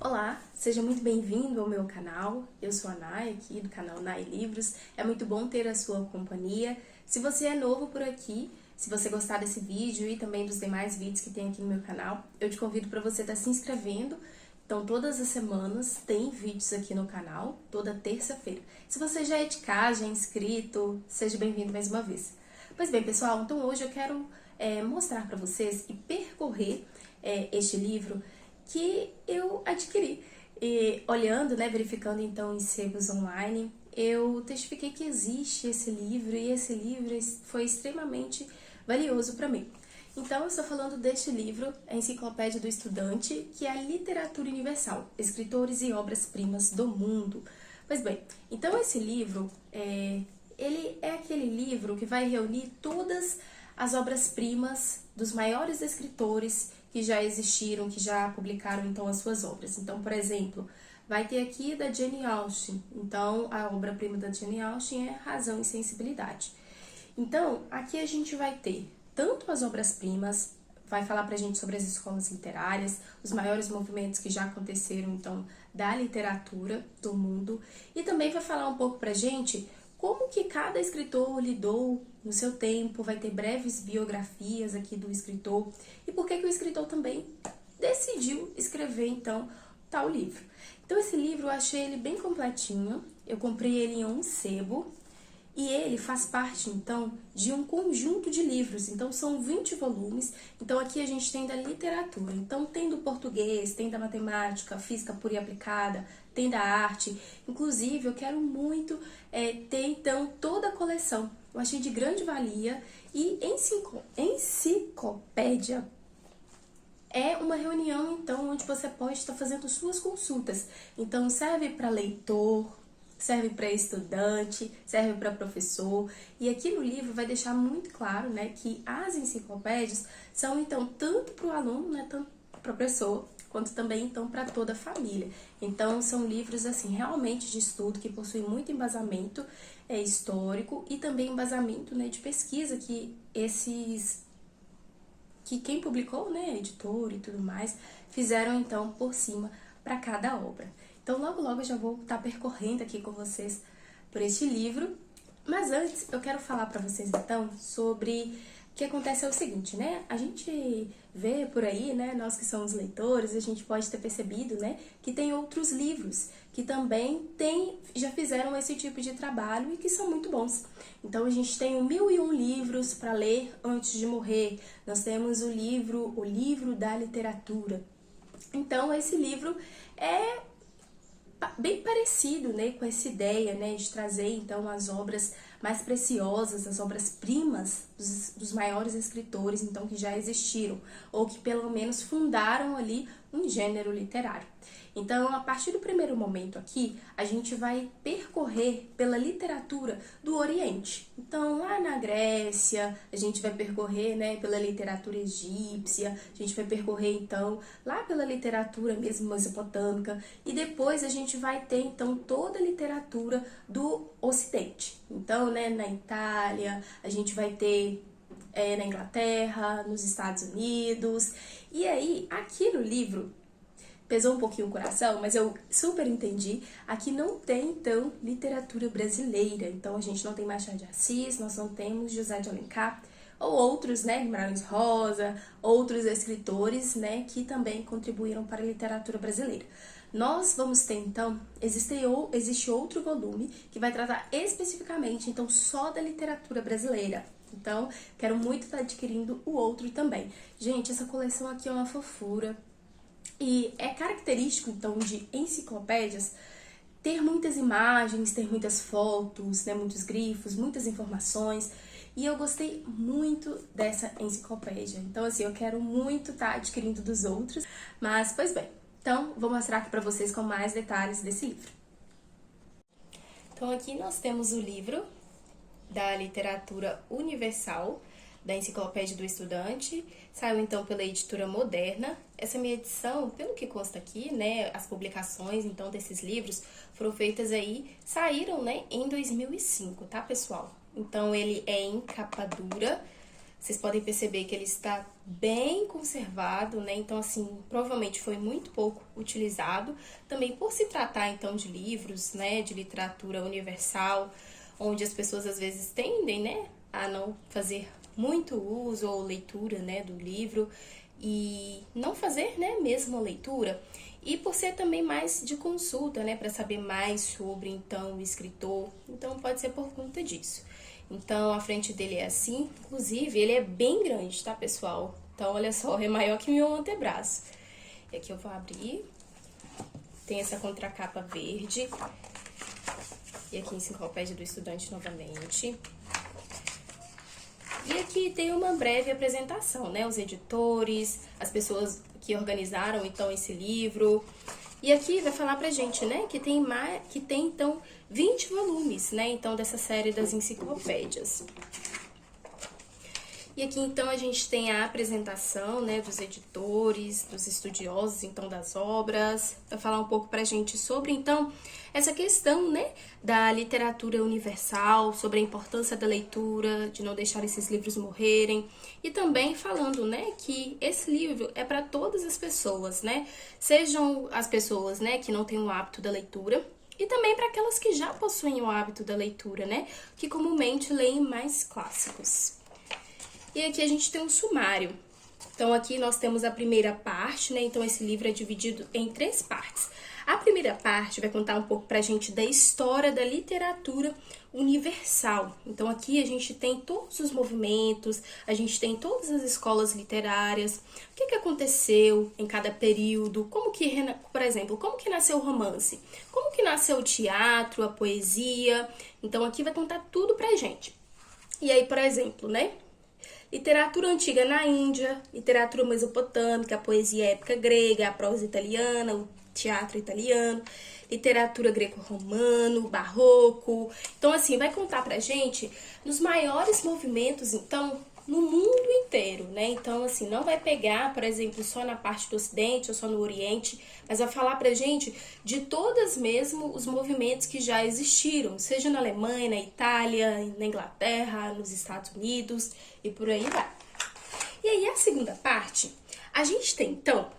Olá, seja muito bem-vindo ao meu canal. Eu sou a Nay, aqui do canal Nay Livros. É muito bom ter a sua companhia. Se você é novo por aqui, se você gostar desse vídeo e também dos demais vídeos que tem aqui no meu canal, eu te convido para você estar se inscrevendo. Então, todas as semanas tem vídeos aqui no canal, toda terça-feira. Se você já é de casa, já é inscrito, seja bem-vindo mais uma vez. Pois bem, pessoal, então hoje eu quero mostrar para vocês e percorrer este livro que eu adquiri. E olhando, verificando então em sebos online, eu testifiquei que existe esse livro e esse livro foi extremamente valioso para mim. Então, eu estou falando deste livro, a Enciclopédia do Estudante, que é a literatura universal, escritores e obras-primas do mundo. Pois bem, então esse livro, ele é aquele livro que vai reunir todas as obras-primas dos maiores escritores que já existiram, que já publicaram então as suas obras. Então, por exemplo, vai ter aqui da Jane Austen. Então, a obra-prima da Jane Austen é Razão e Sensibilidade. Então, aqui a gente vai ter tanto as obras-primas, vai falar pra gente sobre as escolas literárias, os maiores movimentos que já aconteceram, então, da literatura do mundo, e também vai falar um pouco pra gente como que cada escritor lidou no seu tempo, vai ter breves biografias aqui do escritor, e por que o escritor também decidiu escrever, então, tal livro. Então, esse livro eu achei ele bem completinho, eu comprei ele em um sebo, e ele faz parte, então, de um conjunto de livros. Então, são 20 volumes. Então, aqui a gente tem da literatura. Então, tem do português, tem da matemática, física pura e aplicada, tem da arte. Inclusive, eu quero muito ter, então, toda a coleção. Eu achei de grande valia. E enciclopédia é uma reunião, então, onde você pode estar fazendo suas consultas. Então, serve para leitor, serve para estudante, serve para professor. E aqui no livro vai deixar muito claro, que as enciclopédias são, então, tanto para o aluno, tanto para o professor, quanto também, então, para toda a família. Então, são livros, assim, realmente de estudo, que possuem muito embasamento histórico e também embasamento, de pesquisa que quem publicou, editor e tudo mais, fizeram, então, por cima para cada obra. Então, logo, logo eu já vou estar percorrendo aqui com vocês por este livro. Mas antes, eu quero falar para vocês, então, sobre o que acontece é o seguinte, A gente vê por aí, nós que somos leitores, a gente pode ter percebido, que tem outros livros que também já fizeram esse tipo de trabalho e que são muito bons. Então, a gente tem o 1001 livros para ler antes de morrer. Nós temos o livro da literatura. Então, esse livro é bem parecido, com essa ideia, de trazer, então, as obras mais preciosas, as obras-primas dos maiores escritores, então, que já existiram, ou que, pelo menos, fundaram ali um gênero literário. Então, a partir do primeiro momento aqui, a gente vai percorrer pela literatura do Oriente. Então, lá na Grécia, a gente vai percorrer, pela literatura egípcia, a gente vai percorrer, então, lá pela literatura mesmo mesopotâmica, e depois a gente vai ter, então, toda a literatura do Ocidente. Então, na Itália, a gente vai ter na Inglaterra, nos Estados Unidos, e aí, aqui no livro, pesou um pouquinho o coração, mas eu super entendi. Aqui não tem, então, literatura brasileira. Então, a gente não tem Machado de Assis, nós não temos José de Alencar, ou outros, Guimarães Rosa, outros escritores, que também contribuíram para a literatura brasileira. Nós vamos ter, então, existe outro volume que vai tratar especificamente, então, só da literatura brasileira. Então, quero muito estar adquirindo o outro também. Gente, essa coleção aqui é uma fofura. E é característico, então, de enciclopédias ter muitas imagens, ter muitas fotos, muitos grifos, muitas informações. E eu gostei muito dessa enciclopédia. Então, assim, eu quero muito estar adquirindo dos outros. Mas, pois bem, então, vou mostrar aqui para vocês com mais detalhes desse livro. Então, aqui nós temos o livro da literatura universal, da Enciclopédia do Estudante, saiu então pela editora Moderna. Essa minha edição, pelo que consta aqui, né, as publicações então desses livros foram feitas aí, saíram, né, em 2005, tá, pessoal? Então ele é em capa dura. Vocês podem perceber que ele está bem conservado, né? Então, assim, provavelmente foi muito pouco utilizado. Também por se tratar, então, de livros, né? De literatura universal, onde as pessoas, às vezes, tendem, né? A não fazer muito uso ou leitura, né? Do livro e não fazer, né? Mesmo a leitura. E por ser também mais de consulta, né? Para saber mais sobre, então, o escritor. Então, pode ser por conta disso. Então, a frente dele é assim, inclusive, ele é bem grande, tá, pessoal? Então, olha só, é maior que meu antebraço. E aqui eu vou abrir, tem essa contracapa verde. E aqui, Enciclopédia do Estudante novamente. E aqui tem uma breve apresentação, né? Os editores, as pessoas que organizaram, então, esse livro. E aqui vai falar pra gente, né, que tem então 20 volumes, né, então dessa série das enciclopédias. E aqui então a gente tem a apresentação, né, dos editores, dos estudiosos, então das obras. Vai falar um pouco pra gente sobre então essa questão, né, da literatura universal, sobre a importância da leitura, de não deixar esses livros morrerem. E também falando, né, que esse livro é para todas as pessoas, né, sejam as pessoas, né, que não têm o hábito da leitura, e também para aquelas que já possuem o hábito da leitura, né, que comumente leem mais clássicos. E aqui a gente tem um sumário. Então, aqui nós temos a primeira parte, né? Então, esse livro é dividido em 3 partes. A primeira parte vai contar um pouco pra gente da história da literatura universal. Então, aqui a gente tem todos os movimentos, a gente tem todas as escolas literárias, o que aconteceu em cada período, como que, por exemplo, como que nasceu o romance, como que nasceu o teatro, a poesia. Então, aqui vai contar tudo pra gente. E aí, por exemplo, né? Literatura antiga na Índia, literatura mesopotâmica, a poesia épica grega, a prosa italiana, o teatro italiano, literatura greco-romano, barroco. Então, assim, vai contar pra gente nos maiores movimentos, então, no mundo inteiro, né? Então, assim, não vai pegar, por exemplo, só na parte do Ocidente ou só no Oriente, mas vai falar pra gente de todas mesmo os movimentos que já existiram, seja na Alemanha, na Itália, na Inglaterra, nos Estados Unidos e por aí vai. E aí, a segunda parte, a gente tem, então,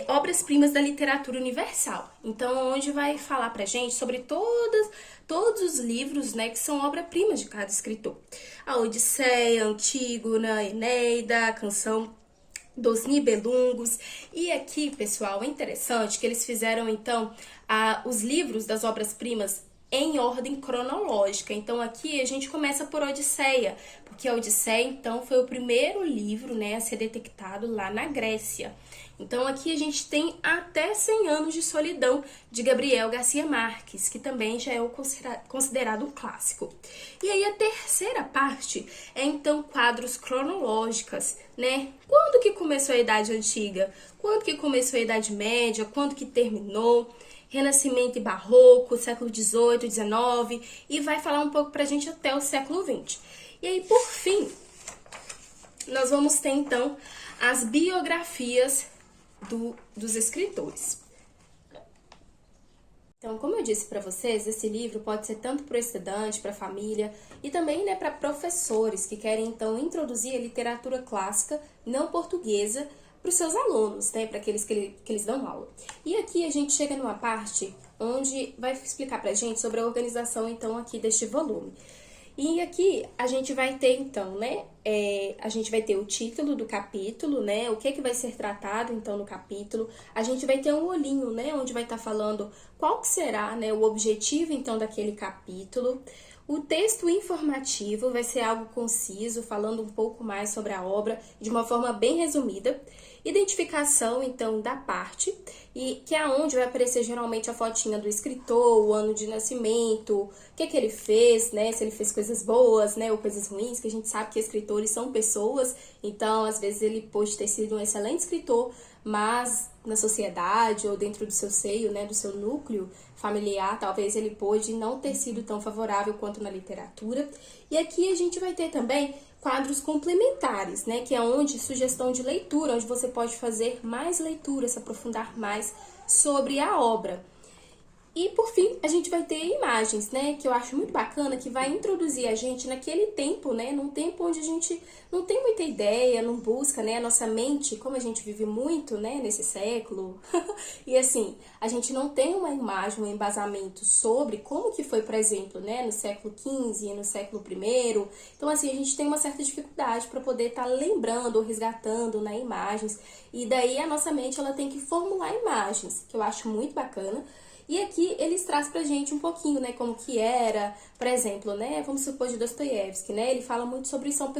obras-primas da literatura universal. Então, onde vai falar pra gente sobre todos os livros, né, que são obras-primas de cada escritor. A Odisseia, Antígona, a Eneida, a Canção dos Nibelungos. E aqui, pessoal, é interessante que eles fizeram, então, os livros das obras-primas em ordem cronológica. Então, aqui a gente começa por Odisseia, porque a Odisseia, então, foi o primeiro livro, né, a ser detectado lá na Grécia. Então, aqui a gente tem Até 100 Anos de Solidão, de Gabriel Garcia Marques, que também já é considerado um clássico. E aí, a terceira parte é, então, quadros cronológicos, né? Quando que começou a Idade Antiga? Quando que começou a Idade Média? Quando que terminou? Renascimento e Barroco, século XVIII, XIX, e vai falar um pouco pra gente até o século XX. E aí, por fim, nós vamos ter, então, as biografias dos escritores. Então, como eu disse para vocês, esse livro pode ser tanto para o estudante, para a família e também, né, para professores que querem, então, introduzir a literatura clássica não portuguesa para os seus alunos, né, para aqueles que eles dão aula. E aqui a gente chega numa parte onde vai explicar para a gente sobre a organização, então, aqui deste volume. E aqui a gente vai ter, então, né, a gente vai ter o título do capítulo, né, o que vai ser tratado, então, no capítulo. A gente vai ter um olhinho, né, onde vai estar falando qual que será, né, o objetivo, então, daquele capítulo. O texto informativo vai ser algo conciso, falando um pouco mais sobre a obra de uma forma bem resumida. Identificação, então, da parte, e que é onde vai aparecer geralmente a fotinha do escritor, o ano de nascimento, o que ele fez, né, se ele fez coisas boas, né, ou coisas ruins, que a gente sabe que escritores são pessoas, então, às vezes, ele pode ter sido um excelente escritor, mas na sociedade ou dentro do seu seio, né, do seu núcleo familiar, talvez ele pôde não ter sido tão favorável quanto na literatura. E aqui a gente vai ter também quadros complementares, né, que é onde sugestão de leitura, onde você pode fazer mais leitura, se aprofundar mais sobre a obra. E, por fim, a gente vai ter imagens, né, que eu acho muito bacana, que vai introduzir a gente naquele tempo, né, num tempo onde a gente não tem muita ideia, não busca, né, a nossa mente, como a gente vive muito, né, nesse século, e assim, a gente não tem uma imagem, um embasamento sobre como que foi, por exemplo, né, no século XV, no século I, então, assim, a gente tem uma certa dificuldade para poder estar lembrando ou resgatando, né, imagens, e daí a nossa mente, ela tem que formular imagens, que eu acho muito bacana. E aqui eles trazem pra gente um pouquinho, né, como que era, por exemplo, né, vamos supor de Dostoiévski, né, ele fala muito sobre São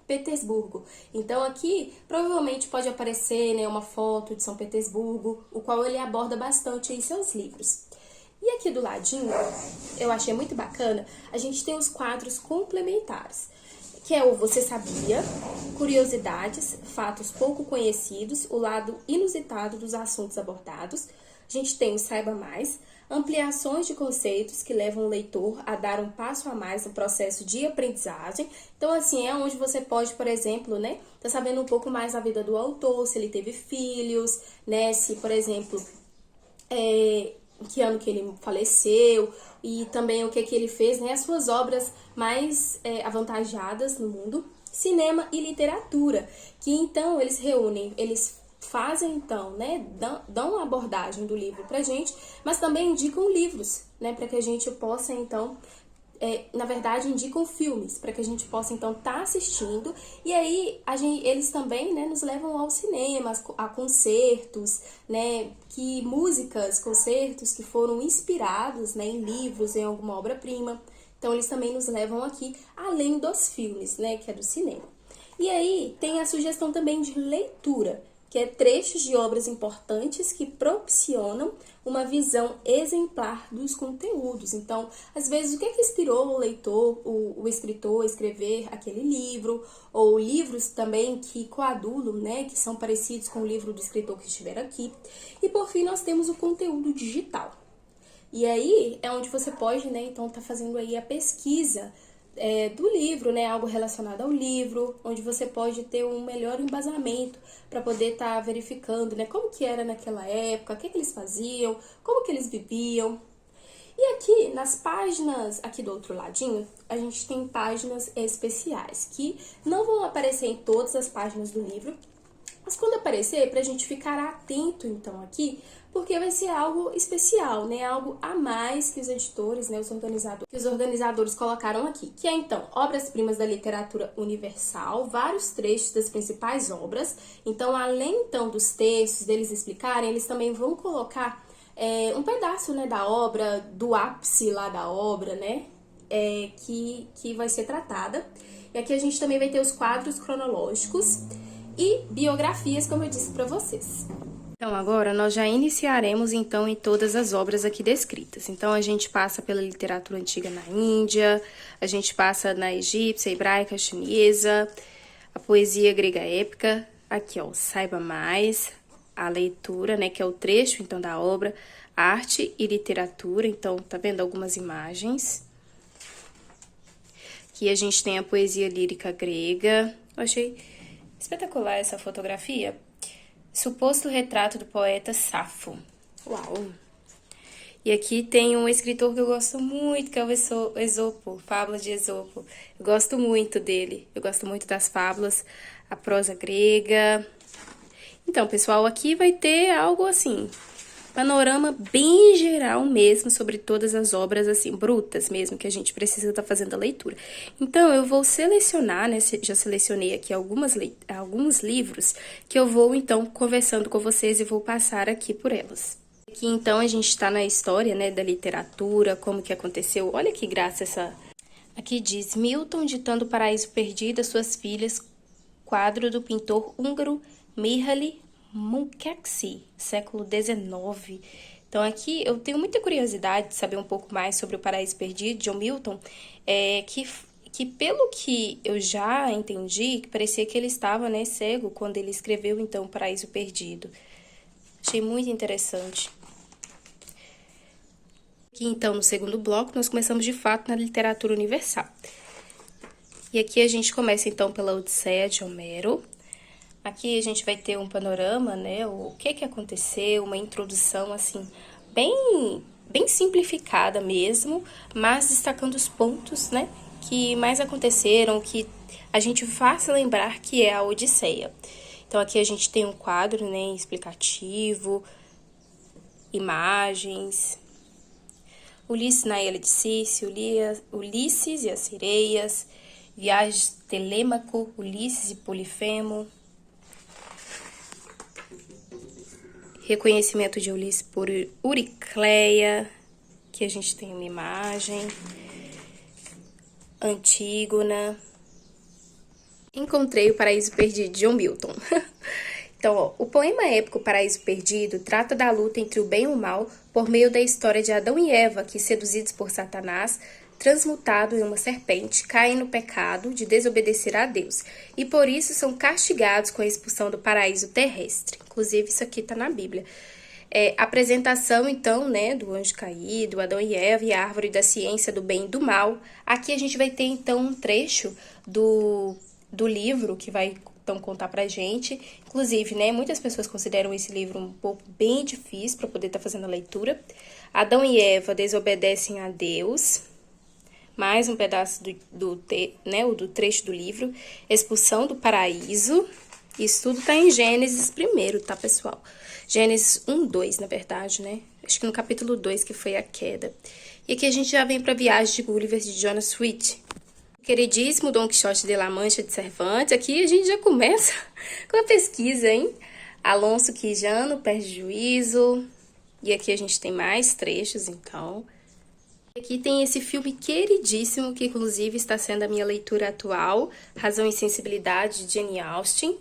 Petersburgo. Então aqui provavelmente pode aparecer, né, uma foto de São Petersburgo, o qual ele aborda bastante em seus livros. E aqui do ladinho, eu achei muito bacana, a gente tem os quadros complementares, que é o Você Sabia, Curiosidades, Fatos Pouco Conhecidos, o lado inusitado dos assuntos abordados. A gente tem o Saiba Mais, ampliações de conceitos que levam o leitor a dar um passo a mais no processo de aprendizagem. Então, assim, é onde você pode, por exemplo, né, tá sabendo um pouco mais da vida do autor, se ele teve filhos, né, se, por exemplo, que ano que ele faleceu e também o que ele fez, né, as suas obras mais avantajadas no mundo, cinema e literatura, que então eles reúnem, eles fazem então, né, dão uma abordagem do livro pra gente, mas também indicam livros, né, para que a gente possa então, na verdade indicam filmes, para que a gente possa então estar assistindo, e aí eles também, né, nos levam ao cinema, a concertos, né, concertos que foram inspirados, né, em livros, em alguma obra-prima, então eles também nos levam aqui, além dos filmes, né, que é do cinema. E aí tem a sugestão também de leitura, que é trechos de obras importantes que propiciam uma visão exemplar dos conteúdos. Então, às vezes, o que inspirou o leitor, o escritor a escrever aquele livro, ou livros também que coadulam, né, que são parecidos com o livro do escritor que estiver aqui. E, por fim, nós temos o conteúdo digital. E aí, é onde você pode, né, então, tá fazendo aí a pesquisa do livro, né, algo relacionado ao livro, onde você pode ter um melhor embasamento para poder estar verificando, né, como que era naquela época, o que eles faziam, como que eles viviam. E aqui, nas páginas, aqui do outro ladinho, a gente tem páginas especiais, que não vão aparecer em todas as páginas do livro, mas quando aparecer, pra gente ficar atento, então, aqui, porque vai ser algo especial, né? Algo a mais que os editores, né, os organizadores colocaram aqui. Que é, então, obras-primas da literatura universal, vários trechos das principais obras. Então, além, então, dos textos, deles explicarem, eles também vão colocar um pedaço, né, da obra, do ápice lá da obra, né? Que vai ser tratada. E aqui a gente também vai ter os quadros cronológicos e biografias, como eu disse para vocês. Então, agora nós já iniciaremos, então, em todas as obras aqui descritas. Então, a gente passa pela literatura antiga na Índia, a gente passa na egípcia, hebraica, chinesa, a poesia grega épica, aqui, ó, Saiba Mais, a leitura, né, que é o trecho, então, da obra, arte e literatura, então, tá vendo algumas imagens. Aqui a gente tem a poesia lírica grega, eu achei espetacular essa fotografia. Suposto retrato do poeta Safo. Uau! E aqui tem um escritor que eu gosto muito, que é o Esopo, Fábulas de Esopo. Eu gosto muito dele, eu gosto muito das fábulas, a prosa grega. Então, pessoal, aqui vai ter algo assim, panorama bem geral mesmo sobre todas as obras, assim, brutas mesmo, que a gente precisa estar fazendo a leitura. Então, eu vou selecionar, né, já selecionei aqui alguns livros, que eu vou, então, conversando com vocês e vou passar aqui por elas. Aqui, então, a gente está na história, né, da literatura, como que aconteceu. Olha que graça essa... Aqui diz, Milton ditando o Paraíso Perdido às suas filhas, quadro do pintor húngaro Mihaly Munkacsy, século XIX. Então, aqui eu tenho muita curiosidade de saber um pouco mais sobre o Paraíso Perdido, John Milton, que pelo que eu já entendi, que parecia que ele estava, né, cego quando ele escreveu, então, o Paraíso Perdido. Achei muito interessante. Aqui, então, no segundo bloco, nós começamos de fato na literatura universal. E aqui a gente começa, então, pela Odisseia de Homero. Aqui a gente vai ter um panorama, né, o que aconteceu, uma introdução, assim, bem simplificada mesmo, mas destacando os pontos, né, que mais aconteceram, que a gente faça lembrar que é a Odisseia. Então, aqui a gente tem um quadro, né, explicativo, imagens, Ulisses na ilha de Circe, Ulisses e as sereias, viagens de Telêmaco, Ulisses e Polifemo, reconhecimento de Ulisses por Euricleia, que a gente tem uma imagem, Antígona. Encontrei o Paraíso Perdido, de John Milton. Então, ó, o poema épico Paraíso Perdido trata da luta entre o bem e o mal por meio da história de Adão e Eva, que, seduzidos por Satanás, transmutado em uma serpente, caem no pecado de desobedecer a Deus, e por isso são castigados com a expulsão do paraíso terrestre. Inclusive, isso aqui está na Bíblia. A apresentação, então, né, do anjo caído, Adão e Eva e a árvore da ciência do bem e do mal. Aqui a gente vai ter, então, um trecho do livro que vai então contar pra gente. Inclusive, né, muitas pessoas consideram esse livro um pouco bem difícil para poder estar fazendo a leitura. Adão e Eva desobedecem a Deus. Mais um pedaço do trecho do livro. Expulsão do paraíso. Isso tudo tá em Gênesis primeiro, tá, pessoal? Gênesis 1, 2, na verdade, né? Acho que no capítulo 2, que foi a queda. E aqui a gente já vem pra Viagem de Gulliver, de Jonas Swift. Queridíssimo Dom Quixote de La Mancha de Cervantes. Aqui a gente já começa com a pesquisa, hein? Alonso Quijano, Perde Juízo. E aqui a gente tem mais trechos, então. Aqui tem esse filme queridíssimo, que inclusive está sendo a minha leitura atual, Razão e Sensibilidade, de Jane Austen.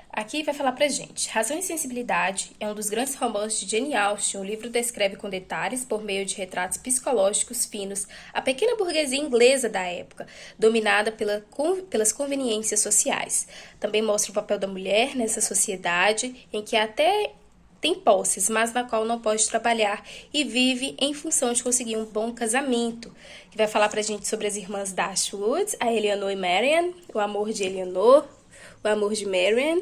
Aqui vai falar pra gente. Razão e Sensibilidade é um dos grandes romances de Jane Austen. O livro descreve com detalhes, por meio de retratos psicológicos finos, a pequena burguesia inglesa da época, dominada pelas conveniências sociais. Também mostra o papel da mulher nessa sociedade, em que até tem posses, mas na qual não pode trabalhar e vive em função de conseguir um bom casamento. Que vai falar pra gente sobre as irmãs Dashwood, a Eleanor e Marian, o amor de Eleanor, o amor de Marian,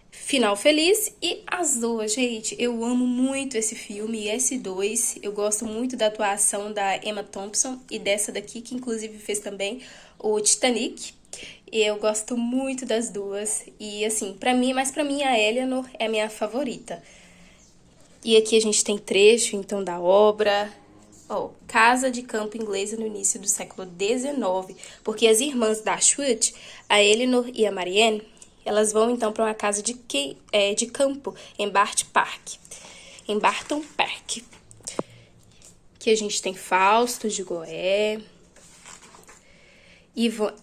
final feliz. E as duas, gente, eu amo muito esse filme e esse dois. Eu gosto muito da atuação da Emma Thompson e dessa daqui, que inclusive fez também o Titanic. E eu gosto muito das duas. E assim, pra mim a Eleanor é a minha favorita. E aqui a gente tem trecho, então, da obra. Ó, casa de campo inglesa no início do século XIX. Porque as irmãs Dashwood, a Eleanor e a Marianne, elas vão, então, para uma casa de campo em Barton Park. Aqui a gente tem Fausto, de Goethe,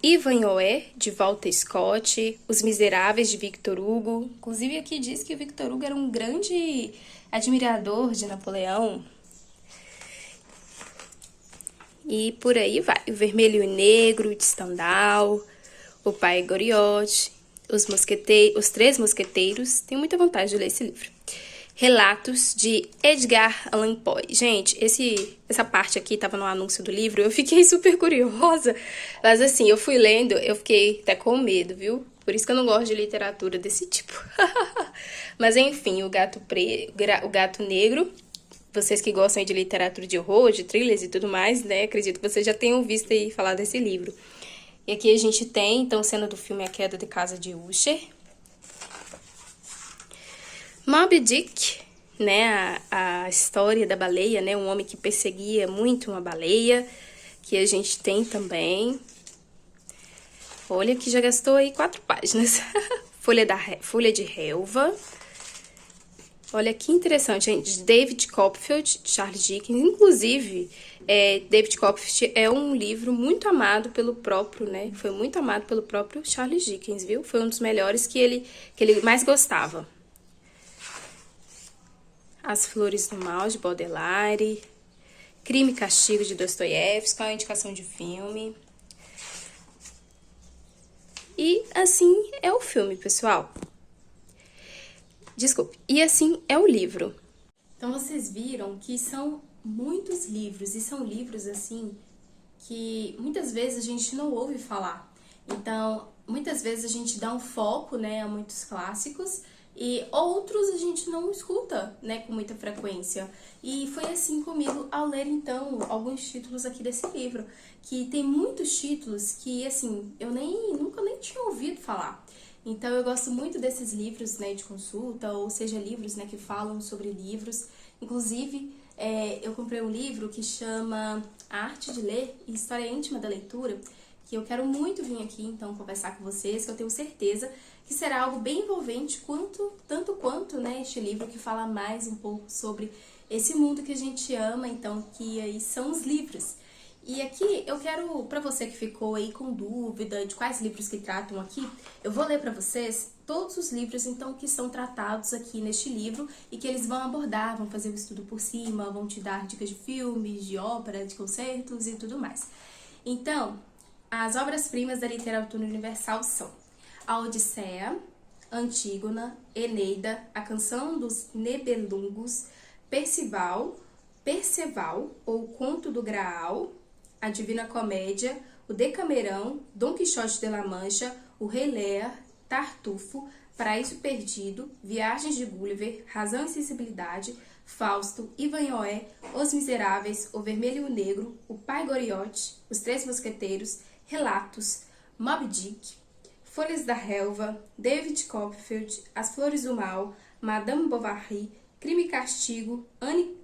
Ivanhoe, de Walter Scott, Os Miseráveis, de Victor Hugo. Inclusive, aqui diz que o Victor Hugo era um grande admirador de Napoleão. E por aí vai. O Vermelho e o Negro, de Stendhal, O Pai Goriot, Os Três Mosqueteiros. Tenho muita vontade de ler esse livro. Relatos, de Edgar Allan Poe. Gente, essa parte aqui estava no anúncio do livro, eu fiquei super curiosa. Mas assim, eu fui lendo, eu fiquei até com medo, viu? Por isso que eu não gosto de literatura desse tipo. Mas enfim, o Gato Negro. Vocês que gostam de literatura de horror, de thrillers e tudo mais, né? Acredito que vocês já tenham visto aí falar desse livro. E aqui a gente tem, então, cena do filme A Queda de Casa de Usher. Moby Dick, né, a história da baleia, né, um homem que perseguia muito uma baleia, que a gente tem também. Olha que já gastou aí 4 páginas. Folha de Relva. Olha que interessante, gente. David Copperfield, Charles Dickens. Inclusive, David Copperfield é um livro muito amado pelo próprio, né, foi muito amado pelo próprio Charles Dickens, viu? Foi um dos melhores que ele mais gostava. As Flores do Mal, de Baudelaire. Crime e Castigo, de Dostoiévski. Qual é a indicação de filme? E assim é o filme, pessoal. Desculpe. E assim é o livro. Então vocês viram que são muitos livros, e são livros assim que muitas vezes a gente não ouve falar. Então, muitas vezes a gente dá um foco, né, a muitos clássicos e outros a gente não escuta, né, com muita frequência. E foi assim comigo ao ler então alguns títulos aqui desse livro, que tem muitos títulos que assim, eu nunca nem tinha ouvido falar. Então eu gosto muito desses livros, né, de consulta, ou seja, livros, né, que falam sobre livros. Inclusive, eu comprei um livro que chama A Arte de Ler e História Íntima da Leitura, que eu quero muito vir aqui, então, conversar com vocês, que eu tenho certeza que será algo bem envolvente, tanto quanto, né, este livro que fala mais um pouco sobre esse mundo que a gente ama, então, que aí são os livros. E aqui eu quero, para você que ficou aí com dúvida de quais livros que tratam aqui, eu vou ler para vocês todos os livros então que são tratados aqui neste livro e que eles vão abordar, vão fazer o estudo por cima, vão te dar dicas de filmes, de ópera, de concertos e tudo mais. Então, as obras-primas da literatura universal são a Odisseia, Antígona, Eneida, a Canção dos Nibelungos, Perceval ou Conto do Graal, a Divina Comédia, o Decamerão, Dom Quixote de la Mancha, o Rei Lear, Tartufo, Paraíso Perdido, Viagens de Gulliver, Razão e Sensibilidade, Fausto, Ivanhoé, Os Miseráveis, O Vermelho e o Negro, O Pai Goriot, Os Três Mosqueteiros, Relatos, Moby Dick, Folhas da Relva, David Copperfield, As Flores do Mal, Madame Bovary, Crime e Castigo,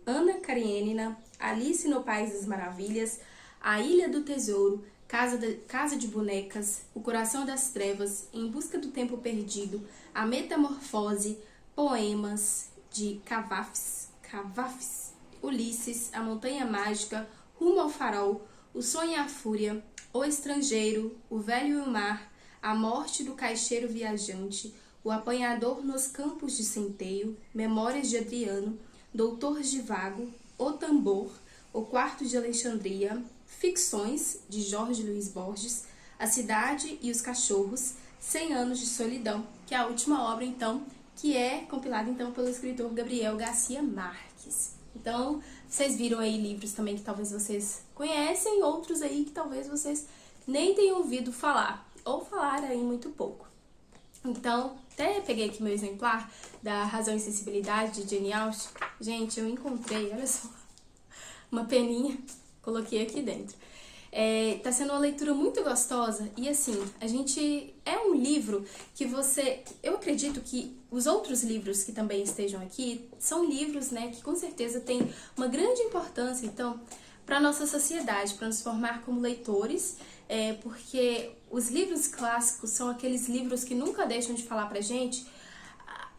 Ana Karenina, Alice no País das Maravilhas, A Ilha do Tesouro, Casa de Bonecas, O Coração das Trevas, Em Busca do Tempo Perdido, A Metamorfose, Poemas de Cavafis, Ulisses, A Montanha Mágica, Rumo ao Farol, O Sonho e a Fúria, O Estrangeiro, O Velho e o Mar, A Morte do Caixeiro Viajante, O Apanhador nos Campos de Centeio, Memórias de Adriano, Doutor Givago, O Tambor, O Quarto de Alexandria, Ficções, de Jorge Luiz Borges, A Cidade e os Cachorros, 100 Anos de Solidão, que é a última obra, então, que é compilada, então, pelo escritor Gabriel Garcia Marques. Então, vocês viram aí livros também que talvez vocês conhecem, outros aí que talvez vocês nem tenham ouvido falar, ou falar aí muito pouco. Então, até peguei aqui meu exemplar da Razão e Sensibilidade, de Jane Austen. Gente, eu encontrei, olha só, uma peninha, coloquei aqui dentro. Tá sendo uma leitura muito gostosa e assim, é um livro que eu acredito que os outros livros que também estejam aqui são livros, né, que com certeza têm uma grande importância, então, para nossa sociedade, para nos formar como leitores, porque os livros clássicos são aqueles livros que nunca deixam de falar pra gente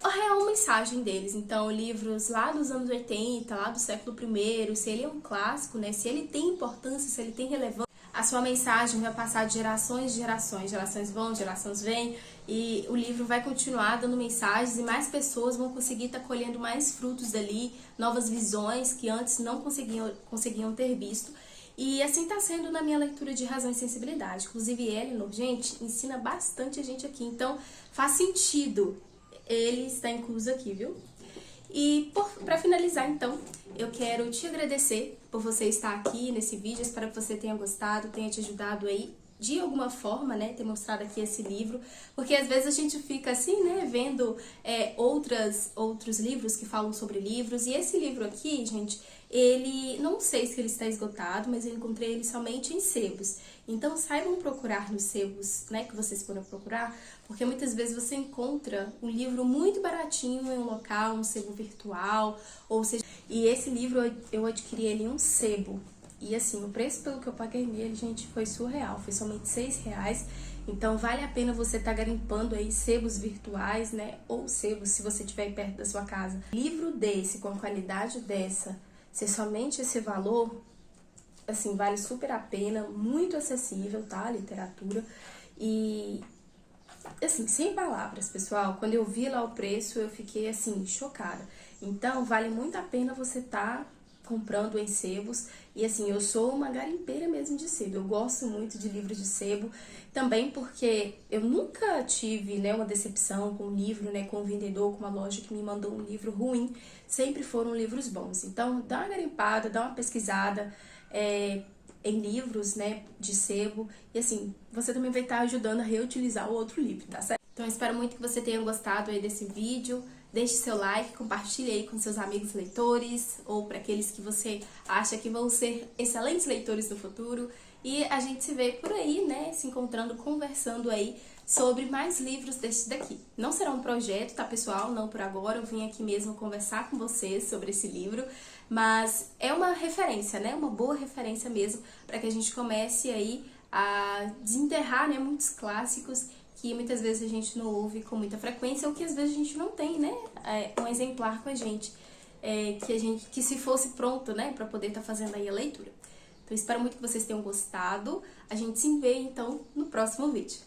a real mensagem deles. Então, livros lá dos anos 80, lá do século I, se ele é um clássico, né, se ele tem importância, se ele tem relevância, a sua mensagem vai passar de gerações em gerações, gerações vão, gerações vêm, e o livro vai continuar dando mensagens e mais pessoas vão conseguir estar colhendo mais frutos dali, novas visões que antes não conseguiam ter visto. E assim está sendo na minha leitura de Razão e Sensibilidade. Inclusive, Eleanor, gente, ensina bastante a gente aqui, então faz sentido ele está incluso aqui, viu? E para finalizar, então, eu quero te agradecer por você estar aqui nesse vídeo. Espero que você tenha gostado, tenha te ajudado aí de alguma forma, né, ter mostrado aqui esse livro, porque às vezes a gente fica assim, né, vendo outros livros que falam sobre livros, e esse livro aqui, gente, ele, não sei se ele está esgotado, mas eu encontrei ele somente em sebos. Então saibam procurar nos sebos, né, que vocês foram procurar, porque muitas vezes você encontra um livro muito baratinho em um local, um sebo virtual, ou seja, e esse livro eu adquiri ele em um sebo. E assim, o preço pelo que eu paguei nele, gente, foi surreal, foi somente R$6. Então vale a pena você estar garimpando aí sebos virtuais, né, ou sebos se você estiver perto da sua casa. Livro desse, com a qualidade dessa, ser somente esse valor, assim, vale super a pena, muito acessível, tá, a literatura. E, assim, sem palavras, pessoal, quando eu vi lá o preço, eu fiquei, assim, chocada. Então, vale muito a pena você estar comprando em sebos. E assim, eu sou uma garimpeira mesmo de sebo. Eu gosto muito de livros de sebo, também porque eu nunca tive, né, uma decepção com um livro, né, com um vendedor, com uma loja que me mandou um livro ruim. Sempre foram livros bons. Então, dá uma garimpada, dá uma pesquisada em livros, né, de sebo. E assim, você também vai estar ajudando a reutilizar o outro livro, tá certo? Então, eu espero muito que você tenha gostado aí desse vídeo. Deixe seu like, compartilhe aí com seus amigos leitores ou para aqueles que você acha que vão ser excelentes leitores no futuro. E a gente se vê por aí, né, se encontrando, conversando aí sobre mais livros desse daqui. Não será um projeto, tá, pessoal? Não por agora, eu vim aqui mesmo conversar com vocês sobre esse livro, mas é uma referência, né, uma boa referência mesmo, para que a gente comece aí a desenterrar, né, muitos clássicos que muitas vezes a gente não ouve com muita frequência, ou que às vezes a gente não tem, né, um exemplar com a gente, que se fosse pronto, né, para poder estar fazendo aí a leitura. Então, espero muito que vocês tenham gostado. A gente se vê, então, no próximo vídeo.